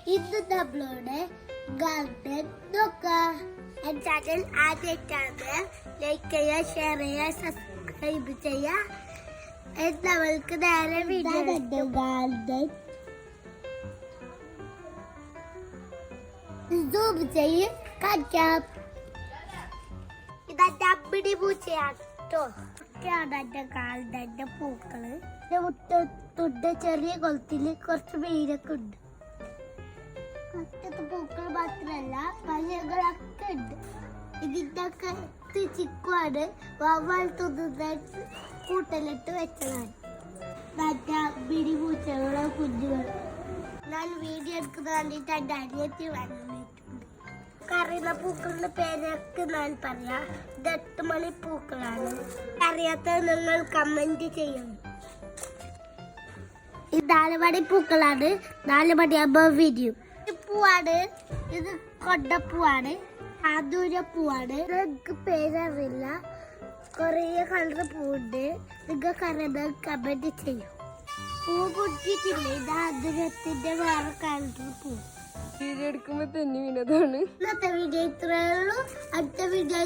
ഇന്ന് നമ്മളോട് ഗാർഡൻ നോക്കാം. ചാനൽ ആദ്യമായിട്ടാണ് ലൈക്ക് ചെയ്യുക, ഷെയർ ചെയ്യുക, സബ്സ്ക്രൈബ് ചെയ്യുക. നമ്മൾക്ക് നേരെ വീഡിയോ ഗാർഡൻ സൂം ചെയ്ത് കാണിക്കാം. ഇതെന്റെ അമ്മിണി പൂച്ചയാട്ടോ. ഒക്കെയാണ് എന്റെ ഗാർഡന്റെ പൂക്കള്. മുറ്റത്തുണ്ട്, ചെറിയ കുളത്തില് കുറച്ച് മീനൊക്കെ ഉണ്ട്. മുറ്റത്ത് പൂക്കൾ മാത്രല്ല പഴങ്ങളൊക്കെ ഉണ്ട്. ഇതിന്റെ ഒക്കെ ചിക്കുവാണ് വവ്വാൽ തിന്നുന്നതായിട്ട് കൂട്ടലിട്ട് വെച്ചതാണ്. നല്ല അമ്മിണി പൂച്ചകളോ കുഞ്ഞുങ്ങൾ. എന്നാൽ വീഡിയോ എടുക്കുന്ന കണ്ടിട്ട് എന്റെ അനിയത്തി വന്നിട്ടുണ്ട്. അറിയുന്ന പൂക്കളുടെ പേരൊക്കെ ഞാൻ പറയാം. ഇത് 8 മണി പൂക്കളാണ്. അറിയാത്ത നിങ്ങൾ കമന്റ് ചെയ്യണം. ഇത് 4 മണി പൂക്കളാണ്. 4 മണിയാകുമ്പോ വിരിയും. പൂവാണ് ഇത്, കൊണ്ടപ്പൂവാണ്, ആദൂരപ്പൂവാണ്. നിങ്ങൾക്ക് പേരറിയില്ല, കൊറേ കളർ പൂവുണ്ട്. നിങ്ങൾക്ക് അറിയുന്നത് കമന്റ് ചെയ്യും. പൂ പൊട്ടിട്ടില്ല, ഇത് ആദൂരത്തിന്റെ വേറെ കളർ പൂ. വീഡിയോ എടുക്കുമ്പോ തന്നെ വീണതാണ്. ഇന്നത്തെ വീഡിയോ ഇത്രയേ ഉള്ളൂ. അടുത്ത വീഡിയോ